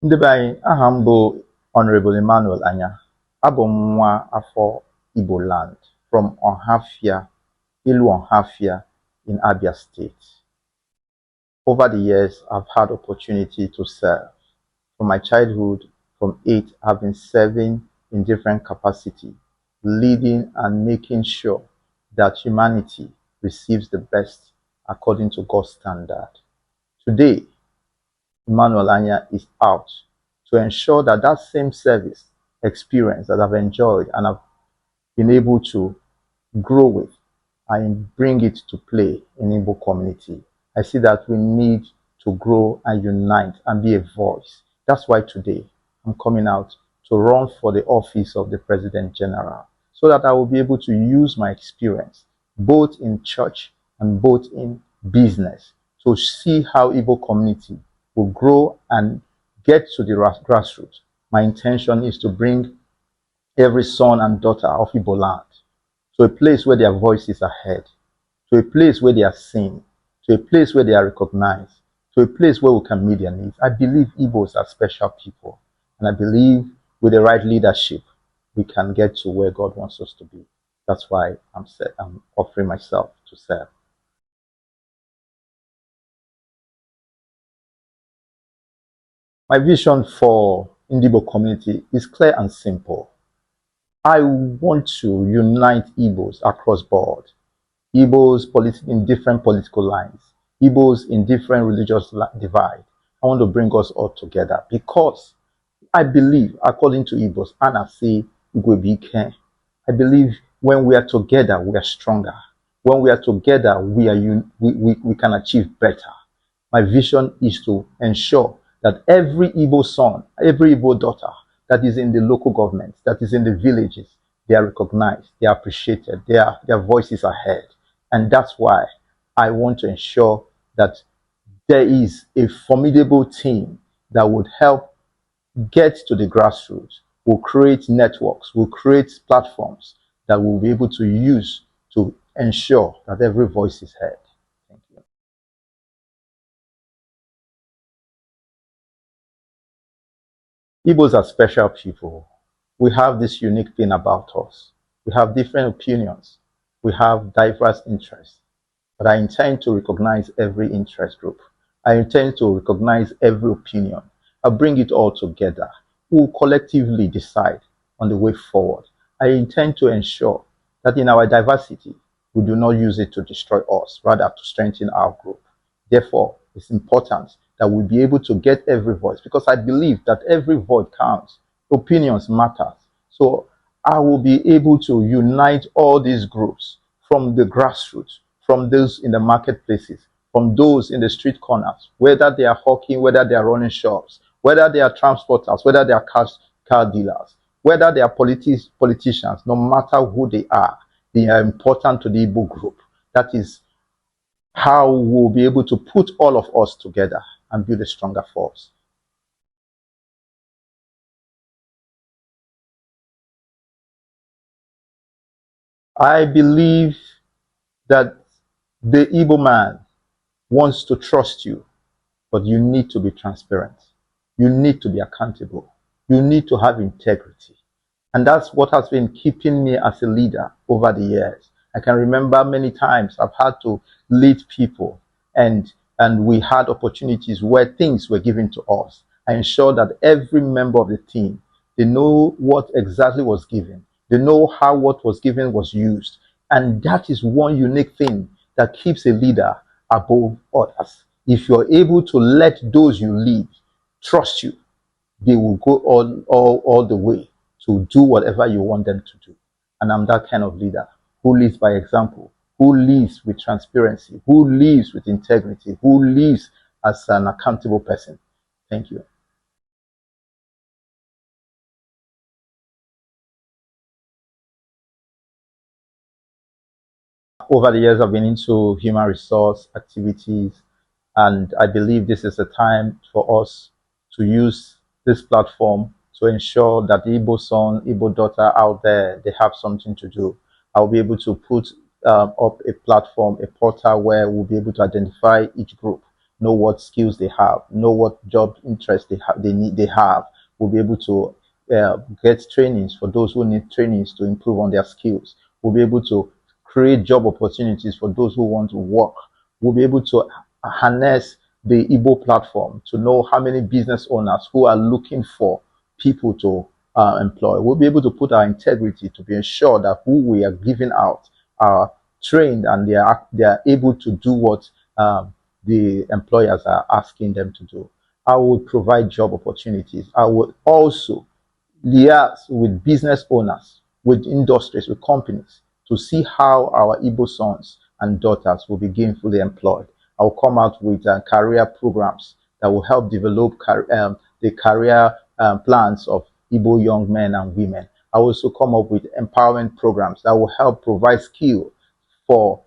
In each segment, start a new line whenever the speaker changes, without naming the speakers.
Ndị be anyị, aha m bụ Honourable Emmanuel Anya. Abụ m nwa afọ Igbo land from Ọhafịa, Ilu Ọhafịa in Abia State. Over the years, I've had opportunity to serve. From my childhood, from 8, I've been serving in different capacity, leading and making sure that humanity receives the best according to God's standard. Today, Emmanuel Anya is out to ensure that that same service experience that I've enjoyed and I've been able to grow with, I bring it to play in Igbo community. I see that we need to grow and unite and be a voice. That's why today I'm coming out to run for the office of the President General, so that I will be able to use my experience both in church and both in business to see how Igbo community will grow and get to the grassroots. My intention is to bring every son and daughter of Igbo land to a place where their voices are heard, to a place where they are seen, to a place where they are recognized, to a place where we can meet their needs. I believe Igbos are special people, and I believe with the right leadership, we can get to where God wants us to be. That's why I'm offering myself to serve. My vision for Igbo community is clear and simple. I want to unite Igbos across board. Igbos in different political lines. Igbos in different religious divide. I want to bring us all together because I believe, according to Igbos, Anna say, I believe when we are together, we are stronger. When we are together, we can achieve better. My vision is to ensure that every Igbo son, every Igbo daughter that is in the local government, that is in the villages, they are recognized, they are appreciated, their voices are heard. And that's why I want to ensure that there is a formidable team that would help get to the grassroots, will create networks, will create platforms that we'll be able to use to ensure that every voice is heard. Thank you. Igbos are special people. We have this unique thing about us. We have different opinions. We have diverse interests. But I intend to recognize every interest group. I intend to recognize every opinion. I'll bring it all together. We'll collectively decide on the way forward. I intend to ensure that in our diversity, we do not use it to destroy us, rather to strengthen our group. Therefore, it's important that we be able to get every voice, because I believe that every voice counts. Opinions matter. So I will be able to unite all these groups from the grassroots, from those in the marketplaces, from those in the street corners, whether they are hawking, whether they are running shops, whether they are transporters, whether they are car dealers, whether they are politicians, no matter who they are important to the Igbo group. That is how we'll be able to put all of us together and build a stronger force. I believe that the Igbo man wants to trust you, but you need to be transparent. You need to be accountable. You need to have integrity. And that's what has been keeping me as a leader over the years. I can remember many times I've had to lead people, and we had opportunities where things were given to us. I ensured that every member of the team, they know what exactly was given. They know how what was given was used. And that is one unique thing that keeps a leader above others. If you're able to let those you lead trust you, they will go all the way to do whatever you want them to do. And I'm that kind of leader who leads by example, who lives with transparency, who lives with integrity, who lives as an accountable person. Thank you. Over the years, I've been into human resource activities, and I believe this is a time for us to use this platform to ensure that the Igbo son, Igbo daughter out there, they have something to do. I'll be able to put up a platform, a portal where we'll be able to identify each group, know what skills they have, know what job interests they have. We'll be able to get trainings for those who need trainings to improve on their skills. We'll be able to create job opportunities for those who want to work. We'll be able to harness the Igbo platform to know how many business owners who are looking for people to employ. We'll be able to put our integrity to be ensured that who we are giving out are trained and they are able to do what the employers are asking them to do. I would provide job opportunities. I would also liaise with business owners, with industries, with companies to see how our Igbo sons and daughters will be gainfully employed. I will come out with career programs that will help develop the career plans of Igbo young men and women. I will also come up with empowerment programs that will help provide skill for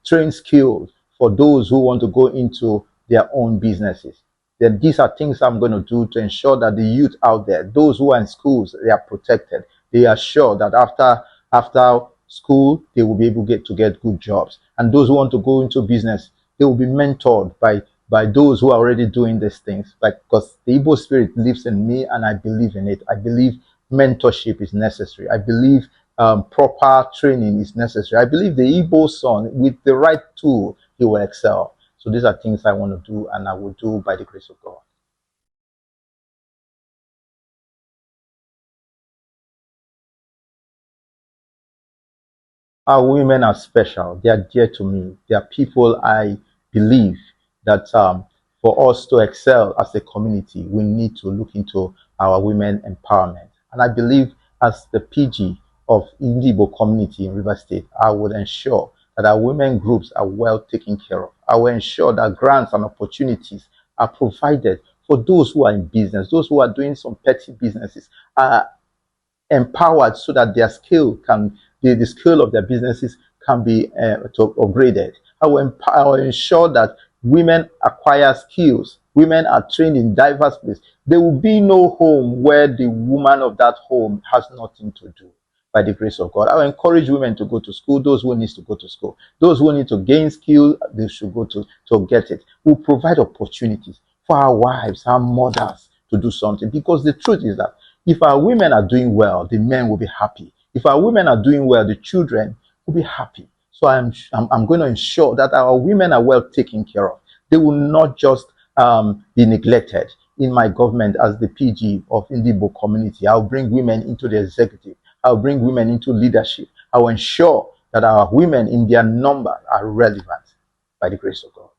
train skills for those who want to go into their own businesses. Then these are things I'm going to do to ensure that the youth out there, those who are in schools, they are protected. They are sure that after school, they will be able to get good jobs. And those who want to go into business, they will be mentored by those who are already doing these things. Because the Igbo spirit lives in me and I believe in it. I believe mentorship is necessary. I believe proper training is necessary. I believe the Igbo son, with the right tool, he will excel. So these are things I want to do and I will do by the grace of God. Our women are special. They are dear to me. They are people I believe that for us to excel as a community, we need to look into our women empowerment. And I believe as the PG of Indibo community in River State, I would ensure that our women groups are well taken care of. I will ensure that grants and opportunities are provided for those who are in business, those who are doing some petty businesses, empowered so that their skill can the skill of their businesses can be upgraded. I will ensure that women acquire skills. Women are trained in diverse places. There will be no home where the woman of that home has nothing to do. By the grace of God, I will encourage women to go to school. Those who need to go to school, those who need to gain skill, they should go to get it. We'll provide opportunities for our wives, our mothers to do something. Because the truth is that if our women are doing well, the men will be happy. If our women are doing well, the children will be happy. So I'm going to ensure that our women are well taken care of. They will not just be neglected. In my government as the PG of Indibo community, I'll bring women into the executive. I'll bring women into leadership. I will ensure that our women in their number are relevant by the grace of God.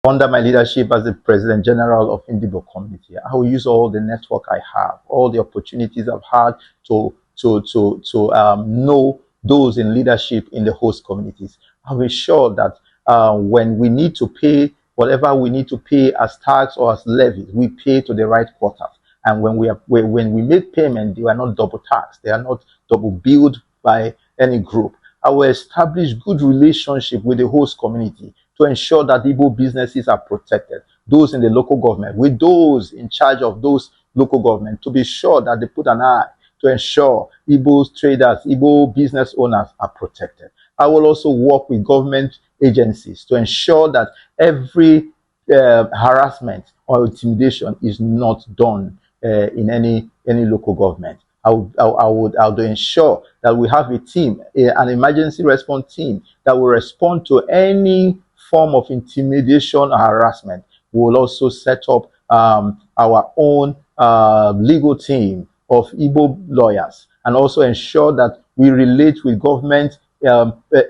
Under my leadership as the President General of Indibo Community, I will use all the network I have, all the opportunities I've had to know those in leadership in the host communities. I will ensure that when we need to pay whatever we need to pay as tax or as levies, we pay to the right quarters. And when we make payment, they are not double taxed. They are not double billed by any group. I will establish good relationship with the host community to ensure that Igbo businesses are protected. Those in the local government, with those in charge of those local government, to be sure that they put an eye to ensure Igbo traders, Igbo business owners are protected. I will also work with government agencies to ensure that every harassment or intimidation is not done in any local government. I would ensure that we have a team, an emergency response team that will respond to any form of intimidation or harassment. We will also set up our own legal team of Igbo lawyers and also ensure that we relate with government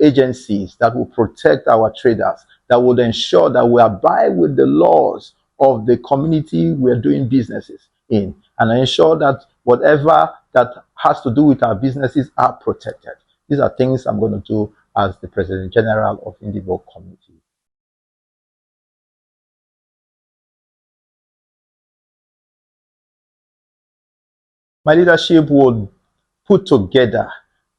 agencies that will protect our traders, that would ensure that we abide with the laws of the community we're doing businesses in, and ensure that whatever that has to do with our businesses are protected. These are things I'm going to do as the President General of Indibo Community. My leadership would put together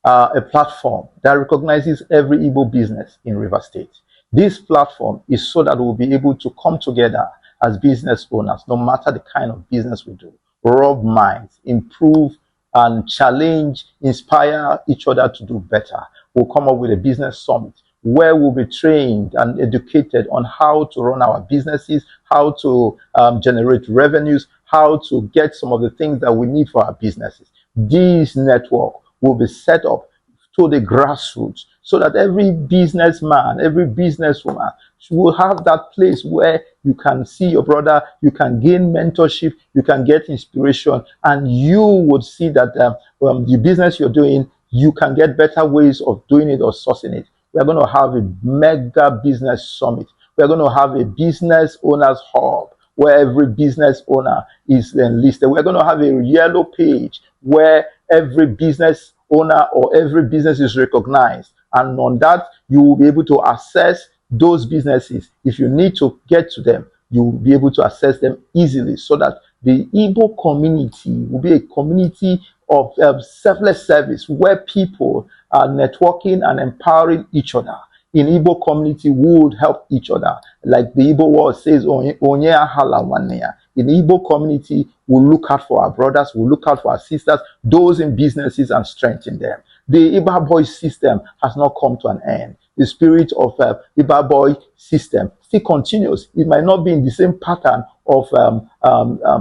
a platform that recognizes every Igbo business in River State. This platform is so that we'll be able to come together as business owners, no matter the kind of business we do, rub minds, improve and challenge, inspire each other to do better. We'll come up with a business summit where we'll be trained and educated on how to run our businesses, how to generate revenues, how to get some of the things that we need for our businesses. This network will be set up to the grassroots so that every businessman, every businesswoman will have that place where you can see your brother, you can gain mentorship, you can get inspiration, and you would see that the business you're doing, you can get better ways of doing it or sourcing it. We're going to have a mega business summit. We're going to have a business owners hub where every business owner is enlisted. We're going to have a yellow page where every business owner or every business is recognized. And on that, you will be able to access those businesses. If you need to get to them, you will be able to access them easily so that the Igbo community will be a community of selfless service where people are networking and empowering each other. In Igbo community, we would help each other. Like the Igbo word says, Onye ahala nwanne ya. In the Igbo community, we look out for our brothers, we look out for our sisters, those in businesses, and strengthen them. The Iba Boy system has not come to an end. The spirit of Iba Boy system still continues. It might not be in the same pattern of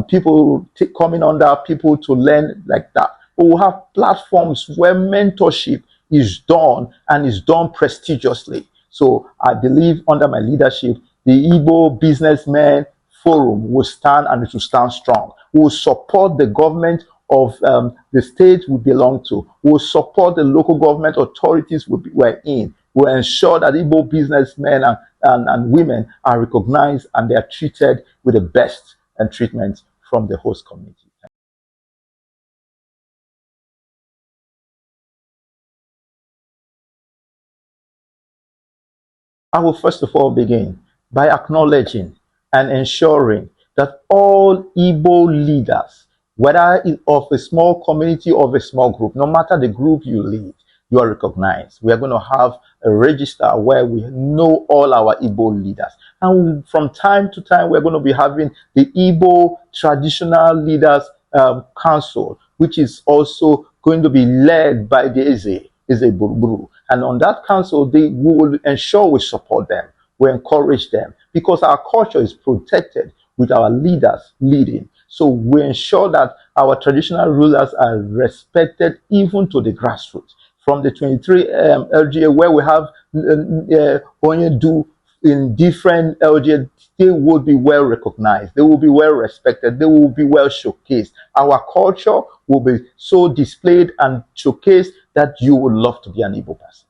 people coming under people to learn like that. But we'll have platforms where mentorship is done and is done prestigiously. So I believe under my leadership, the Igbo Businessmen Forum will stand, and it will stand strong. We will support the government of the state we belong to. We will support the local government authorities we're in. We will ensure that Igbo businessmen and women are recognized and they are treated with the best and treatment from the host community. I will first of all begin by acknowledging and ensuring that all Igbo leaders, whether of a small community or of a small group, no matter the group you lead, you are recognized. We are going to have a register where we know all our Igbo leaders. And from time to time, we're going to be having the Igbo Traditional Leaders Council, which is also going to be led by the Eze Buruburu. And on that council, we will ensure we support them, we encourage them, because our culture is protected with our leaders leading. So we ensure that our traditional rulers are respected even to the grassroots. From the 23 LGA where we have Onyedu in different LGA, they will be well recognized, they will be well respected, they will be well showcased. Our culture will be so displayed and showcased that you would love to be an Igbo person.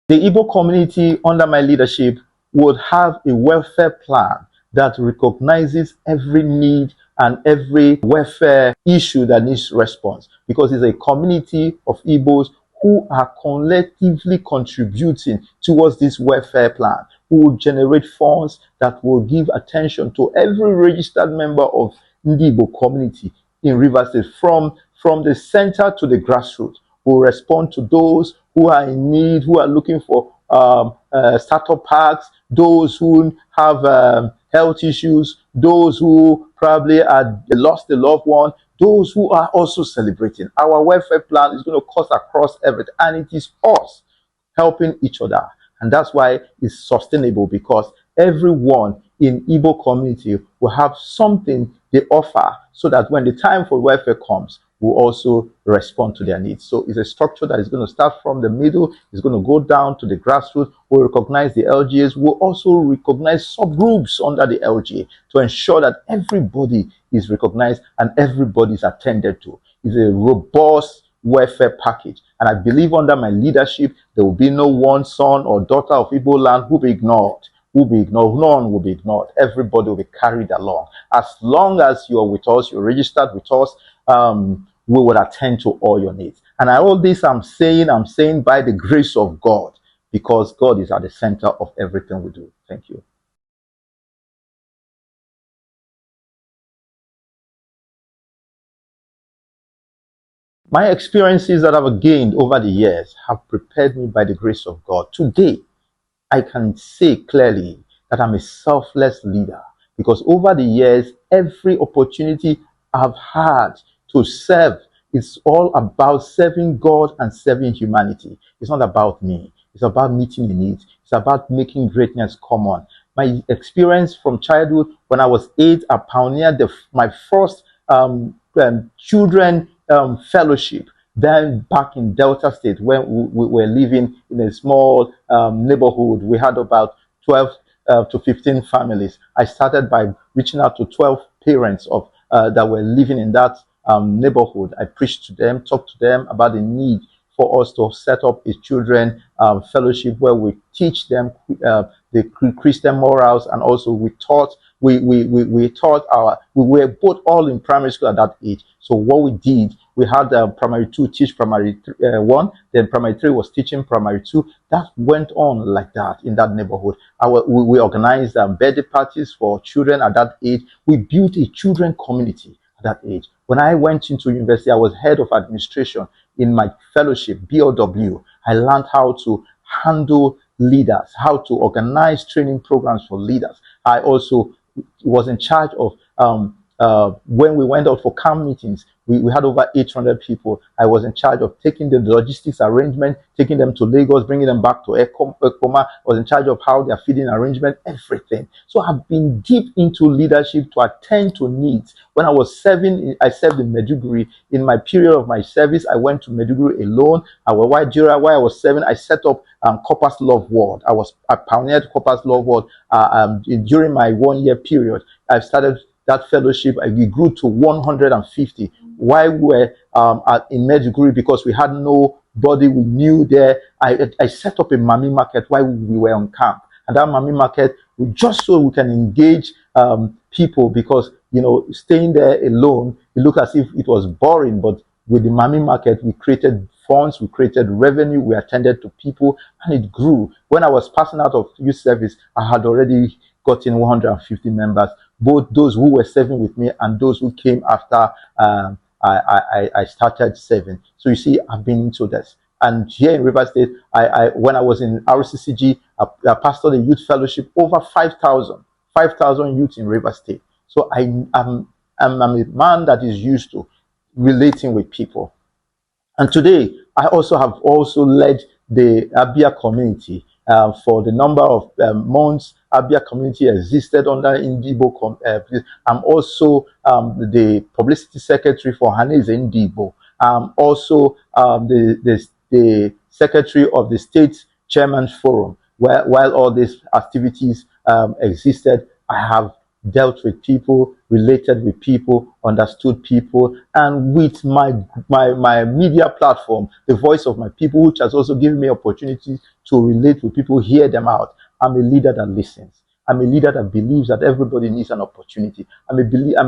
The Igbo community under my leadership would have a welfare plan that recognizes every need and every welfare issue that needs response, because it's a community of Igbos who are collectively contributing towards this welfare plan, who will generate funds that will give attention to every registered member of the Igbo community in Rivers State, from the center to the grassroots. Will respond to those who are in need, who are looking for startup packs, those who have health issues, those who probably lost a loved one, those who are also celebrating. Our welfare plan is going to cut across everything, and it is us helping each other. And that's why it's sustainable, because everyone in Igbo community will have something they offer, so that when the time for welfare comes, will also respond to their needs. So it's a structure that is going to start from the middle, it's going to go down to the grassroots. We'll recognize the LGAs, we'll also recognize subgroups under the LGA to ensure that everybody is recognized and everybody is attended to. It's a robust welfare package. And I believe under my leadership, there will be no one son or daughter of Igbo land who will be ignored. Will be ignored. No one will be ignored. Everybody will be carried along. As long as you are with us, you're registered with us, we will attend to all your needs. And all this I'm saying by the grace of God, because God is at the center of everything we do. Thank you. My experiences that I've gained over the years have prepared me by the grace of God. Today, I can say clearly that I'm a selfless leader, because over the years, every opportunity I've had to serve, it's all about serving God and serving humanity. It's not about me. It's about meeting the needs. It's about making greatness common. My experience from childhood, when I was 8, I pioneered my first children fellowship. Then back in Delta State, when we were living in a small neighborhood, we had about 12 to 15 families. I started by reaching out to 12 parents of that were living in that neighborhood. I preached to them, talked to them about the need for us to set up a children fellowship where we teach them the Christian morals, and also we taught we were both all in primary school at that age. So what we did, we had primary 2 teach primary 1, then primary 3 was teaching primary 2. That went on like that in that neighborhood. We organized birthday parties for children at that age. We built a children community at that age. When I went into university, I was head of administration. In my fellowship, BOW, I learned how to handle leaders, how to organize training programs for leaders. I also was in charge of when we went out for camp meetings. We had over 800 people. I was in charge of taking the logistics arrangement, taking them to Lagos, bringing them back to Ekoma. I was in charge of how their feeding arrangement, everything. So I've been deep into leadership to attend to needs. When I was 7, I served in Medjugorje. In my period of my service, I went to Medjugorje alone. While I was 7, I set up Corpus Love World. I pioneered Corpus Love World during my 1-year period. I started that fellowship. We grew to 150 while we were in Medjugorje, because we had nobody we knew there. I set up a Mami market while we were on camp, and that Mami market, just so we can engage people, because staying there alone, it looked as if it was boring. But with the Mami market, we created funds, we created revenue, we attended to people, and it grew. When I was passing out of youth service, I had already gotten 150 members, both those who were serving with me and those who came after I started serving. So you see, I've been into this. And here in River State, when I was in RCCG, I pastored a youth fellowship, over 5,000 youths in River State. So I'm a man that is used to relating with people. And today, I have led the Abia community. For the number of months Abia community existed under Indibo. I'm also the publicity secretary for Haneze Indibo. I'm also the secretary of the state chairman's forum. While all these activities existed, I have dealt with people, related with people, understood people, and with my media platform, the voice of my people, which has also given me opportunities to relate with people, hear them out. I'm a leader that listens. I'm a leader that believes that everybody needs an opportunity. I'm a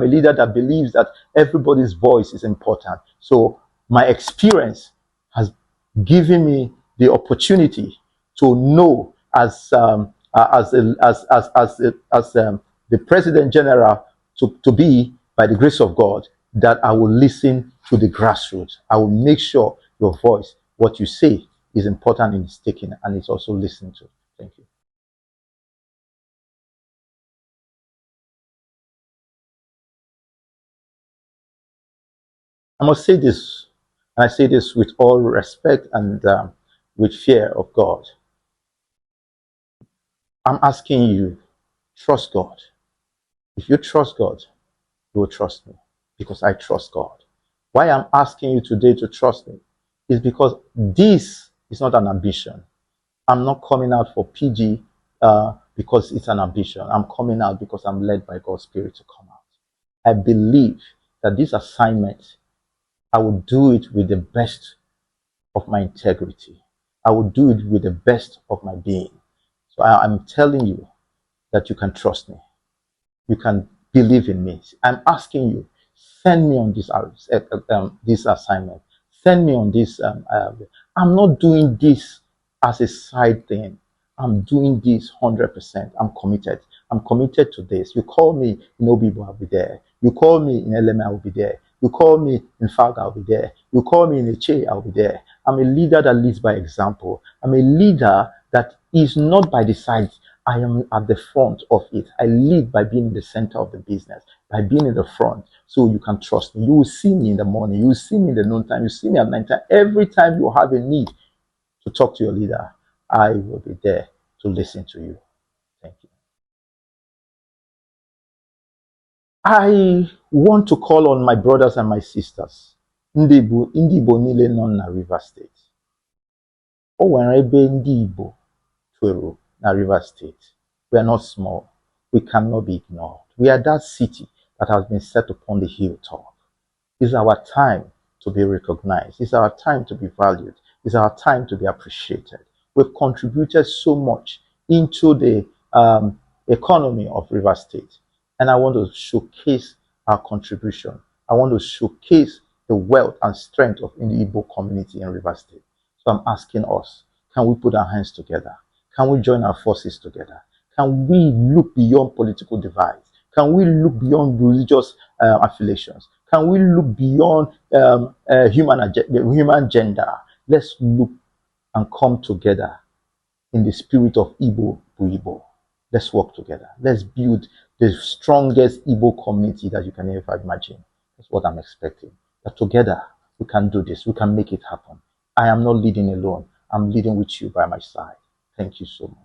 leader that believes that everybody's voice is important. So my experience has given me the opportunity to know as the President General to be, by the grace of God, that I will listen to the grassroots. I will make sure your voice, what you say, is important in its taking, and it's also listened to. Thank you. I must say this, and I say this with all respect and with fear of God. I'm asking you, trust God. If you trust God, you will trust me, because I trust God. Why I'm asking you today to trust me is because this is not an ambition. I'm not coming out for PG because it's an ambition. I'm coming out because I'm led by God's Spirit to come out. I believe that this assignment, I will do it with the best of my integrity. I will do it with the best of my being. So I'm telling you that you can trust me. You can believe in me. I'm asking you, send me on this assignment. Send me on this. I'm not doing this as a side thing. I'm doing this 100%. I'm committed. I'm committed to this. You call me in Obibo, I'll be there. You call me in Eleme, I'll be there. You call me in Faga, I'll be there. You call me in Eche, I'll be there. I'm a leader that leads by example. I'm a leader that is not by the side. I am at the front of it. I lead by being in the center of the business, by being in the front, so you can trust me. You will see me in the morning, you will see me in the noontime, you see me at night time. Every time you have a need to talk to your leader, I will be there to listen to you. Thank you. I want to call on my brothers and my sisters. Ndị Igbo niile nọ na Rivers State. O nwere ebe ndị Igbo Twero, na Rivers State. We are not small. We cannot be ignored. We are that city that has been set upon the hilltop. It's our time to be recognized. It's our time to be valued. It's our time to be appreciated. We've contributed so much into the economy of Rivers State. And I want to showcase our contribution. I want to showcase the wealth and strength of the Igbo community in Rivers State. So I'm asking us, can we put our hands together? Can we join our forces together? Can we look beyond political divides? Can we look beyond religious affiliations? Can we look beyond human gender? Let's look and come together in the spirit of Igbo to Igbo. Let's work together. Let's build the strongest Igbo community that you can ever imagine. That's what I'm expecting. That together we can do this. We can make it happen. I am not leading alone. I'm leading with you by my side. Thank you so much.